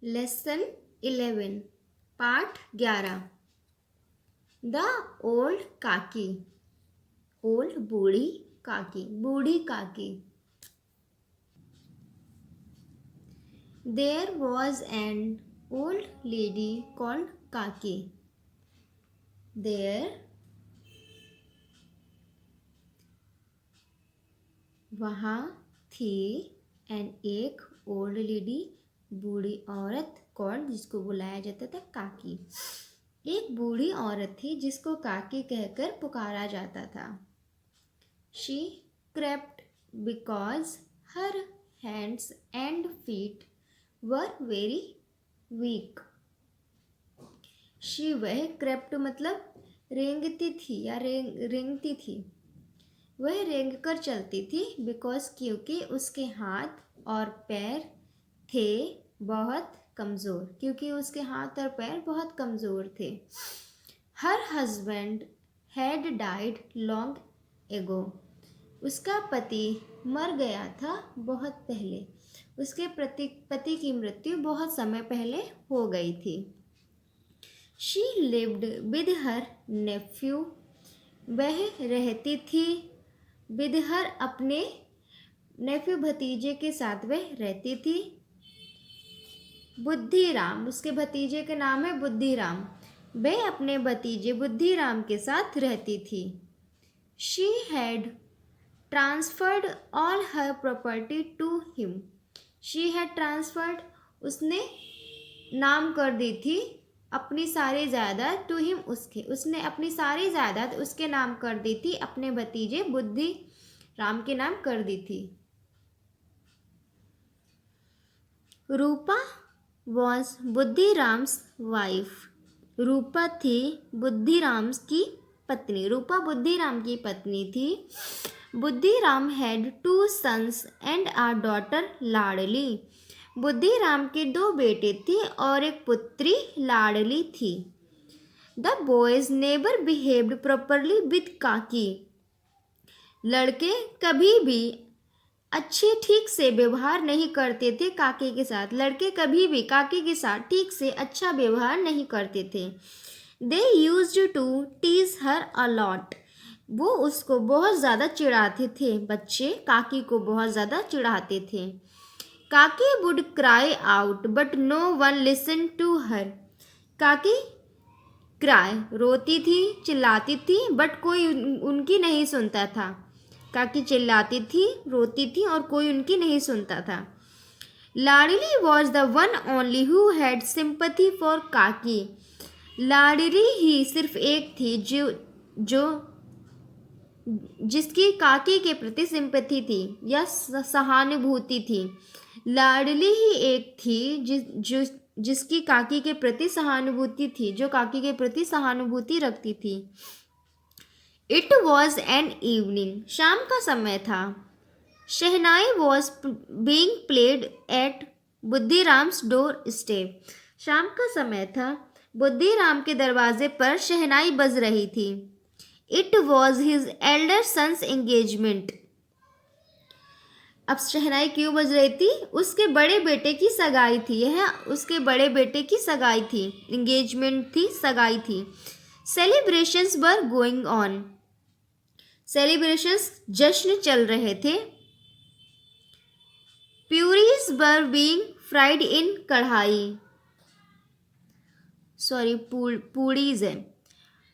Lesson 11 पाठ 11 the old काकी old बूढ़ी काकी there was an old lady called काकी देयर वहाँ थी एन एक ओल्ड लेडी बूढ़ी औरत कॉल्ड जिसको बुलाया जाता था काकी। एक बूढ़ी औरत थी जिसको काकी कहकर पुकारा जाता था। She crept because her hands and feet were very weak. She वह क्रेप्ट मतलब रेंगती थी या रेंगती थी। वह रेंग कर चलती थी बिकॉज क्योंकि उसके हाथ और पैर थे बहुत कमज़ोर थे। Her husband had died long ago. उसका पति मर गया था बहुत पहले। उसके पति की मृत्यु बहुत समय पहले हो गई थी। She lived with her nephew. वह रहती थी विद हर अपने नेफ्यू भतीजे के साथ वह रहती थी। बुद्धिराम उसके भतीजे के नाम है बुद्धिराम। वह अपने भतीजे बुद्धिराम के साथ रहती थी। She had transferred all her property to him. She had transferred उसने नाम कर दी थी अपनी सारी जायदाद टू हिम उसने अपनी सारी जायदाद उसके नाम कर दी थी। अपने भतीजे बुद्धिराम के नाम कर दी थी। रूपा वॉज बुद्धिराम्स वाइफ। रूपा थी बुद्धिराम की पत्नी। रूपा बुद्धिराम की पत्नी थी। Buddhiram had 2 sons and a daughter Ladli. Buddhiram के 2 बेटे थे और एक पुत्री लाडली थी। The boys never behaved properly with Kaki. लड़के कभी भी अच्छे ठीक से व्यवहार नहीं करते थे काकी के साथ। लड़के कभी भी काकी के साथ ठीक से अच्छा व्यवहार नहीं करते थे। They used to tease her a lot. वो उसको बहुत ज़्यादा चिढ़ाते थे। बच्चे काकी को बहुत ज़्यादा चिढ़ाते थे। काकी would cry out but no one listen to her. काकी क्राई रोती थी चिल्लाती थी बट कोई उनकी नहीं सुनता था। काकी चिल्लाती थी रोती थी और कोई उनकी नहीं सुनता था। Ladli was the one only who had sympathy for Kaki. Ladli ही सिर्फ एक थी जो जिसकी काकी के प्रति सिंपैथी थी या सहानुभूति थी। लाडली ही एक थी जिसकी काकी के प्रति सहानुभूति थी, जो काकी के प्रति सहानुभूति रखती थी। It was an evening. शाम का समय था। Shehnai was being played at Buddhiram's door step. शाम का समय था। बुद्धिराम के दरवाजे पर शहनाई बज रही थी। It was his elder son's engagement. अब शहनाई क्यों बज रही थी? उसके बड़े बेटे की सगाई थी। यह उसके बड़े बेटे की सगाई थी। एंगेजमेंट थी, सगाई थी। Celebrations were going on. Celebrations जश्न चल रहे थे। प्यूरीज वर बीइंग फ्राइड इन कढ़ाई। सॉरी पूड़ीज है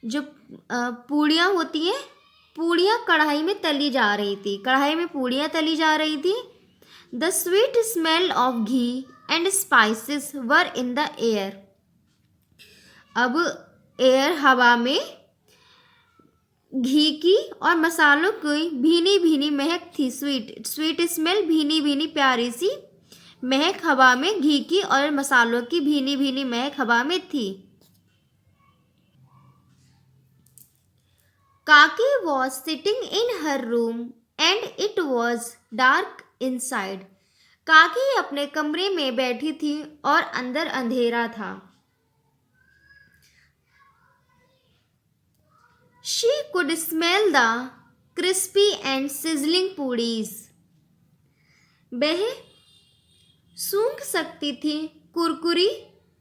जो पूड़ियाँ होती हैं, पूड़ियाँ कढ़ाई में तली जा रही थी। कढ़ाई में पूड़ियाँ तली जा रही थी। The sweet smell of ghee and spices were in the air. अब हवा में घी की और मसालों की भीनी भीनी महक थी। स्वीट स्मेल, भीनी भीनी प्यारी सी महक हवा में घी की और मसालों की भीनी भीनी महक हवा में थी। काकी was sitting in her room and it was dark inside. काकी अपने कमरे में बैठी थी और अंदर अंधेरा था। She could smell the crispy and sizzling puris. वह सूंघ सकती थी कुरकुरी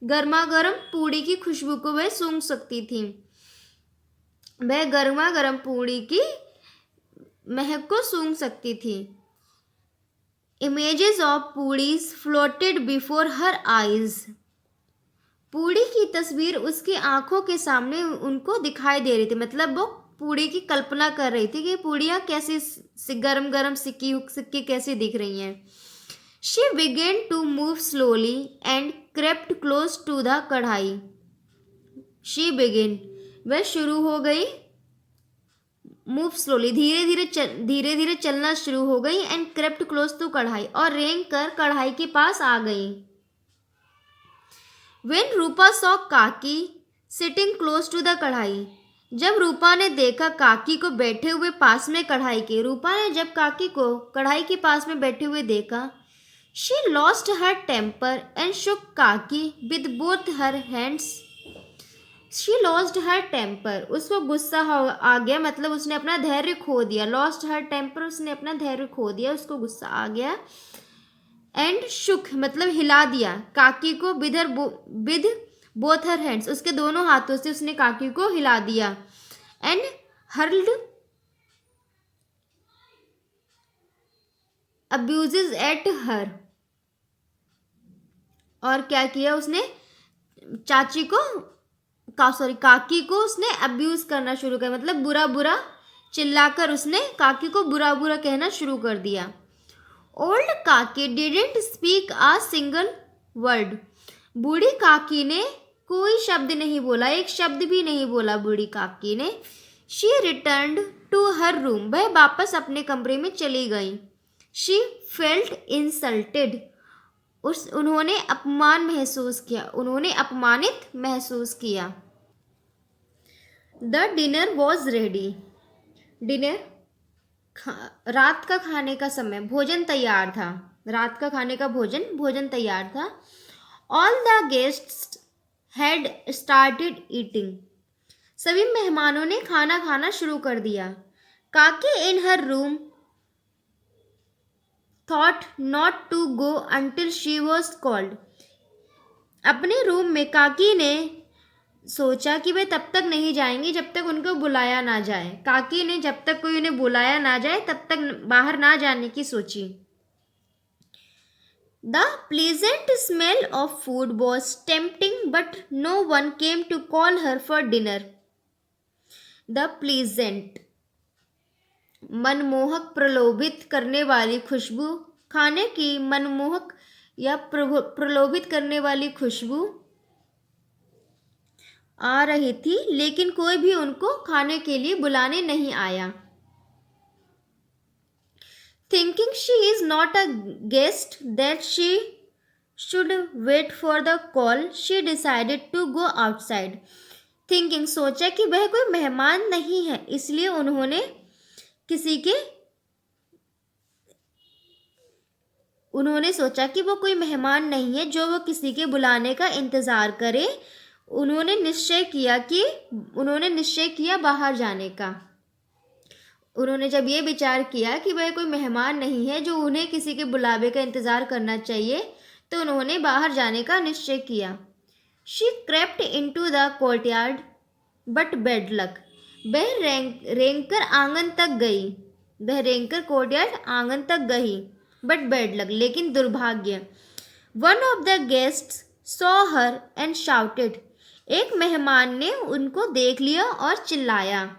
गर्मा गर्म पूड़ी की खुशबू को वह सूंघ सकती थी। वह गर्मा गर्म पूड़ी की महक को सूंघ सकती थी। Images of puris floated before her eyes. Puri की तस्वीर उसकी आंखों के सामने उनको दिखाई दे रही थी, मतलब वो पूड़ी की कल्पना कर रही थी कि पूड़ियाँ कैसी गरम गरम सिक्की कैसी दिख रही हैं। She began to move slowly and crept close to the कढ़ाई। शी बिगेन वह शुरू हो गई, मूव स्लोली धीरे धीरे चलना शुरू हो गई, एंड क्रेप्ट क्लोज टू कढ़ाई और रेंग कर कढ़ाई के पास आ गई। When रूपा saw काकी सिटिंग क्लोज टू द कढ़ाई। जब रूपा ने देखा काकी को बैठे हुए पास में कढ़ाई के, रूपा ने जब काकी को कढ़ाई के पास में बैठे हुए देखा, she lost her temper and shook Kaki with both her hands. She lost her temper, उसको गुस्सा आ गया, मतलब उसने अपना धैर्य खो दिया। लॉस्ट हर टेम्पर, उसने अपना धैर्य खो दिया, उसको गुस्सा आ गया। एंड शुक मतलब हिला दिया काकी को विद बोथ हर हैंड्स, उसके दोनों हाथों से उसने काकी को हिला दिया। And hurled abuses at her, और क्या किया उसने, काकी को उसने अब्यूज करना शुरू किया, मतलब बुरा बुरा चिल्लाकर उसने काकी को बुरा बुरा कहना शुरू कर दिया। ओल्ड काकी didn't speak a single word. बूढ़ी काकी ने कोई शब्द नहीं बोला, एक शब्द भी नहीं बोला बूढ़ी काकी ने। She returned to her room, वह वापस अपने कमरे में चली गई। शी फेल्ट इंसल्टेड, उन्होंने अपमानित महसूस किया। द डिनर वॉज रेडी, रात का खाने का समय, भोजन तैयार था, रात का खाने का भोजन तैयार था। All the guests had started eating, सभी मेहमानों ने खाना खाना शुरू कर दिया। Kaki in her room thought not to go until she was called, अपने रूम में काकी ने सोचा कि वे तब तक नहीं जाएंगे जब तक उनको बुलाया ना जाए। काकी ने जब तक कोई उन्हें बुलाया ना जाए तब तक बाहर ना जाने की सोची। The pleasant smell of food was tempting but no one came to call her for dinner. The pleasant मनमोहक, प्रलोभित करने वाली खुशबू, खाने की मनमोहक या प्रलोभित करने वाली खुशबू आ रही थी, लेकिन कोई भी उनको खाने के लिए बुलाने नहीं आया। Thinking she is not a guest that she should wait for the call, she decided to go outside. Thinking सोचा कि वह कोई मेहमान नहीं है, इसलिए उन्होंने सोचा कि वो कोई मेहमान नहीं है जो वो किसी के बुलाने का इंतज़ार करे। उन्होंने निश्चय किया बाहर जाने का। उन्होंने जब ये विचार किया कि वह कोई मेहमान नहीं है जो उन्हें किसी के बुलावे का इंतज़ार करना चाहिए, तो उन्होंने बाहर जाने का निश्चय किया। She crept into the courtyard but bad luck, वह रेंगकर आंगन तक गई, वह रेंगकर कोर्टयार्ड आंगन तक गई, बट बैड लक लेकिन दुर्भाग्य। One of the guests saw her and shouted, एक मेहमान ने उनको देख लिया और चिल्लाया।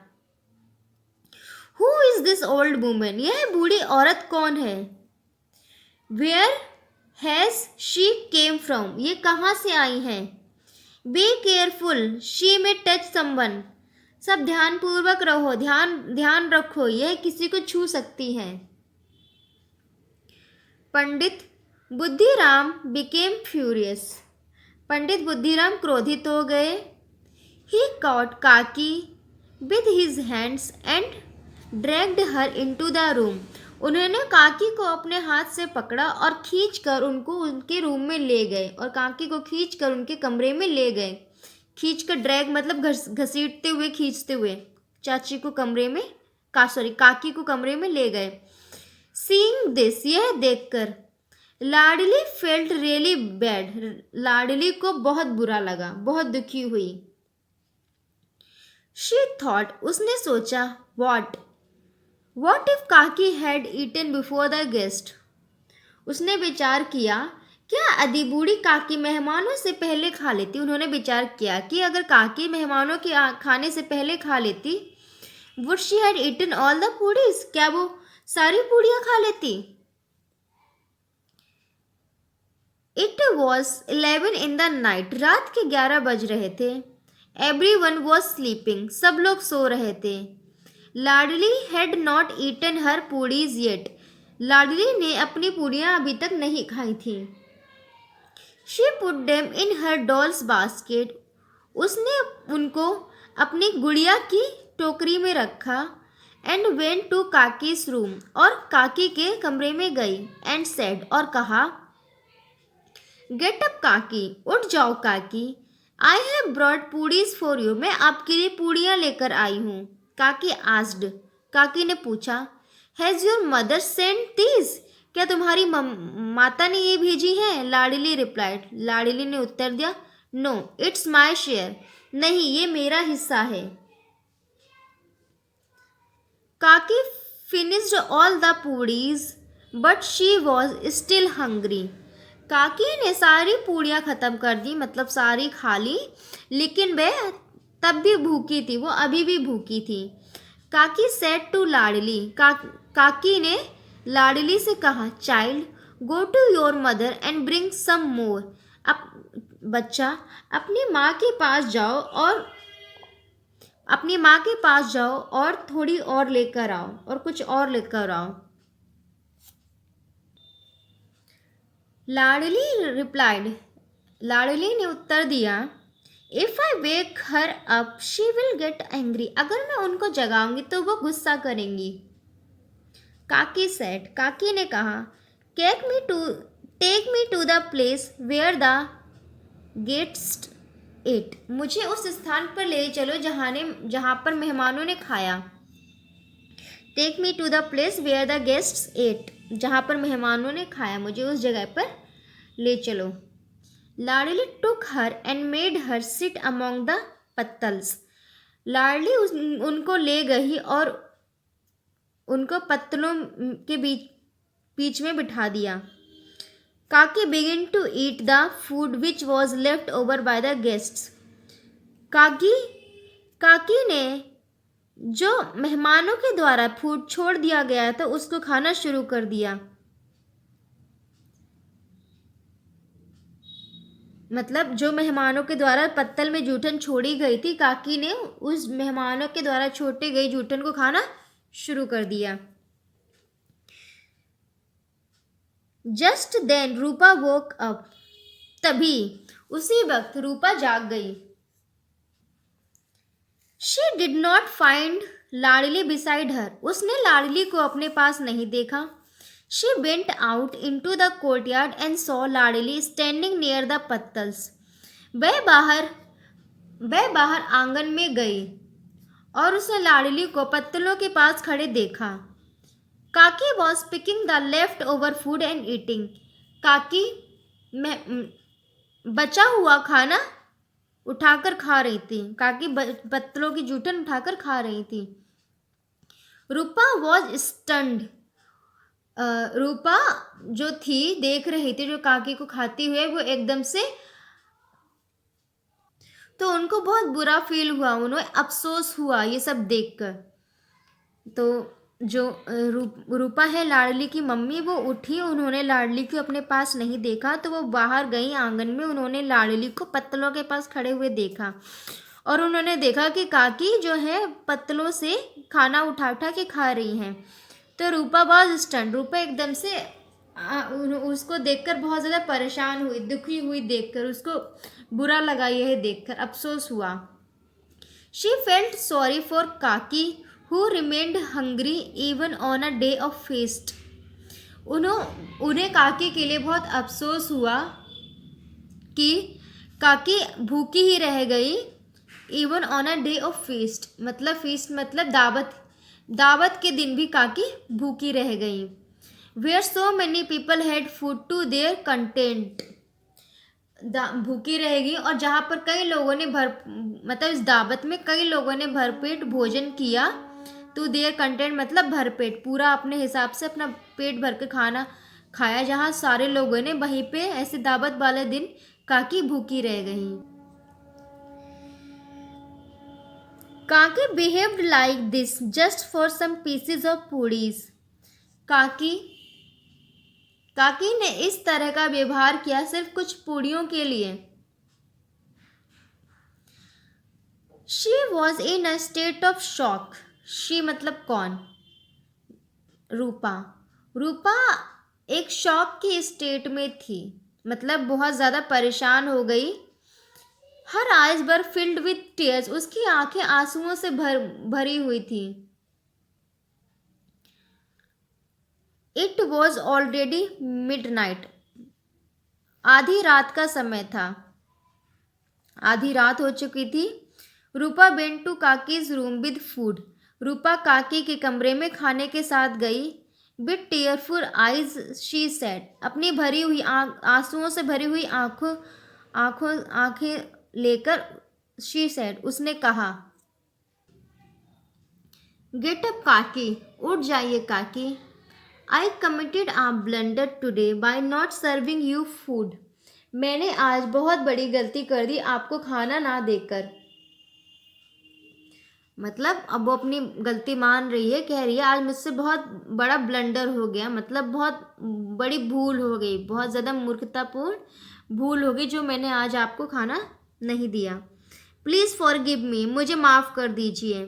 Who is this old woman, यह बूढ़ी औरत कौन है। Where has she came from, ये कहाँ से आई हैं। Be careful she may touch someone, सब ध्यानपूर्वक रहो, ध्यान रखो, यह किसी को छू सकती है। पंडित बुद्धिराम बिकेम फ्यूरियस, पंडित बुद्धिराम क्रोधित हो गए। ही कॉट काकी with his hands and dragged her into the room, उन्होंने काकी को अपने हाथ से पकड़ा और खींचकर उनको उनके रूम में ले गए, और काकी को खींचकर उनके कमरे में ले गए। खींचकर, ड्रैग मतलब घसीटते हुए, खींचते हुए काकी को कमरे में ले गए। सीइंग दिस, यह देखकर, लाडली फेल्ट रियली बैड, लाडली को बहुत बुरा लगा, बहुत दुखी हुई। शी थॉट, उसने सोचा, वॉट इफ काकी had eaten before the guest, उसने विचार किया, क्या यदि बूढ़ी काकी मेहमानों से पहले खा लेती। उन्होंने विचार किया कि अगर काकी मेहमानों के खाने से पहले खा लेती, would she have eaten all the puris, क्या वो सारी पूड़ियाँ खा लेती। It was 11 in the night, रात के 11 बज रहे थे। एवरीवन वॉज स्लीपिंग, सब लोग सो रहे थे। Ladli had not eaten her puris yet, Ladli ने अपनी पूड़ियाँ अभी तक नहीं खाई थी। She put them in her dolls basket, उसने उनको अपनी गुड़िया की टोकरी में रखा। And went to Kaki's room, और काकी के कमरे में गई। एंड सेड, और कहा, गेट अप काकी, उठ जाओ Kaki. I have brought puris for you, मैं आपके लिए पूड़ियाँ लेकर आई हूँ। काकी आस्ड, काकी ने पूछा, has your mother sent these, क्या तुम्हारी माता ने ये भेजी हैं। लाडली रिप्लाइड, लाडली ने उत्तर दिया, नो इट्स माई शेयर, नहीं ये मेरा हिस्सा है। Kaki finished all the puris but she was still hungry, Kaki ने सारी पूड़ियाँ ख़त्म कर दी, मतलब सारी खा ली, लेकिन वह तब भी भूखी थी, वो अभी भी भूखी थी। काकी सेड टू लाडली, काकी ने लाडली से कहा, child go to your mother and bring some more, बच्चा अपनी माँ के पास जाओ और थोड़ी और लेकर आओ, और कुछ और लेकर आओ। लाडली रिप्लाइड, लाडली ने उत्तर दिया, if I wake her up she will get angry, अगर मैं उनको जगाऊंगी तो वो गुस्सा करेंगी। काकी सेड, काकी ने कहा, take me to the place where the guests ate, मुझे उस स्थान पर ले चलो जहाँ पर मेहमानों ने खाया। Take me to the place where the guests ate, जहाँ पर मेहमानों ने खाया, मुझे उस जगह पर ले चलो। Ladli took her and made her sit among the pattals, Ladli उनको ले गई और उनको पत्तलों के बीच में बिठा दिया। काकी begin to eat the food which was left over by the guests, काकी ने जो मेहमानों के द्वारा फूड छोड़ दिया गया था उसको खाना शुरू कर दिया। मतलब जो मेहमानों के द्वारा पत्तल में जूठन छोड़ी गई थी, काकी ने उस मेहमानों के द्वारा छोड़ी गई जूठन को खाना शुरू कर दिया। Just then Rupa woke up, तभी उसी वक्त रूपा जाग गई। She did not find Ladli beside her, उसने लाडली को अपने पास नहीं देखा। She went out into the courtyard and saw Ladli standing near the pattals, वह बाहर आंगन में गई और उसने लाडली को पत्तलों के पास खड़े देखा। काकी was picking the left over food and eating, काकी बचा हुआ खाना उठाकर खा रही थी, काकी पत्तलों की जूठन उठाकर खा रही थी। रूपा वॉज स्टन्ड, रूपा जो थी देख रही थी जो काकी को खाती हुए, वो एकदम से, तो उनको बहुत बुरा फील हुआ, उन्हें अफसोस हुआ ये सब देखकर। तो जो रूपा है लाडली की मम्मी, वो उठी, उन्होंने लाडली को अपने पास नहीं देखा, तो वो बाहर गई आंगन में, उन्होंने लाडली को पत्तलों के पास खड़े हुए देखा और उन्होंने देखा कि काकी जो है पत्तलों से खाना उठा उठा के खा रही हैं। तो रूपा वॉज स्टन्ड, रूपा एकदम से उसको देखकर बहुत ज़्यादा परेशान हुई, दुखी हुई देखकर, उसको बुरा लगा यह देखकर, अफसोस हुआ। शी फेल्ट सॉरी फॉर काकी who remained hungry even on a day of fest, उन्हें काकी के लिए बहुत अफसोस हुआ कि काकी भूखी ही रह गई, even on a day of feast मतलब दावत के दिन भी काकी भूखी रह गई। Where so many people had food to their content, भूखी रहेगी, और जहाँ पर कई लोगों ने मतलब इस दावत में कई लोगों ने भरपेट भोजन किया, टू देयर कंटेंट मतलब भरपेट, पूरा अपने हिसाब से अपना पेट भर के खाना खाया, जहाँ सारे लोगों ने, वहीं पे ऐसे दावत वाले दिन काकी भूखी रह गई। Kaki behaved like this just for some pieces of puris, Kaki ने इस तरह का व्यवहार किया सिर्फ कुछ पूड़ियों के लिए। She was in a state of shock, she मतलब कौन, रूपा एक शॉक की स्टेट में थी, मतलब बहुत ज़्यादा परेशान हो गई। Her eyes were filled with tears, उसकी आंखें आंसुओं से भरी हुई थी। इट वॉज ऑलरेडी मिडनाइट, आधी रात का समय था, आधी रात हो चुकी थी। Rupa went to Kaki's room with food, Rupa Kaki के कमरे में खाने के साथ गई। With tearful eyes she said, अपनी भरी हुई आंसुओं से भरी हुई आंखें लेकर शी सेड, उसने कहा, गेट अप काकी, उठ जाइए काकी। I committed a blunder today by not serving you food, मैंने आज बहुत बड़ी गलती कर दी आपको खाना ना देकर। मतलब अब वो अपनी गलती मान रही है, कह रही है आज मुझसे बहुत बड़ा ब्लंडर हो गया, मतलब बहुत बड़ी भूल हो गई, बहुत ज़्यादा मूर्खतापूर्ण भूल हो गई जो मैंने आज आपको खाना नहीं दिया। प्लीज़ फॉरगिव मी, मुझे माफ़ कर दीजिए।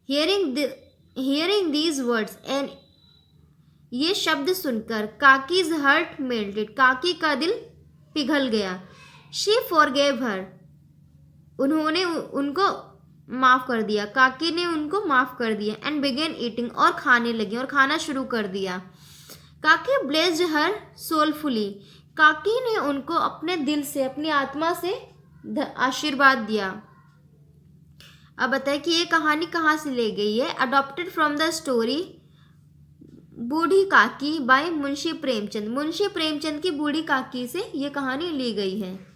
हियरिंग दीज वर्ड्स, एंड ये शब्द सुनकर काकीज हर्ट मेल्टेड, काकी का दिल पिघल गया। शी फॉरगेव हर, उन्होंने उनको माफ़ कर दिया, काकी ने उनको माफ़ कर दिया। एंड बिगेन ईटिंग, और खाने लगी, और खाना शुरू कर दिया। काकी ब्लेस्ड हर सोलफुली, काकी ने उनको अपने दिल से, अपनी आत्मा से आशीर्वाद दिया। अब बताए कि ये कहानी कहाँ से ले गई है। अडॉप्टेड फ्रॉम द स्टोरी बूढ़ी काकी बाय मुंशी प्रेमचंद, मुंशी प्रेमचंद की बूढ़ी काकी से ये कहानी ली गई है।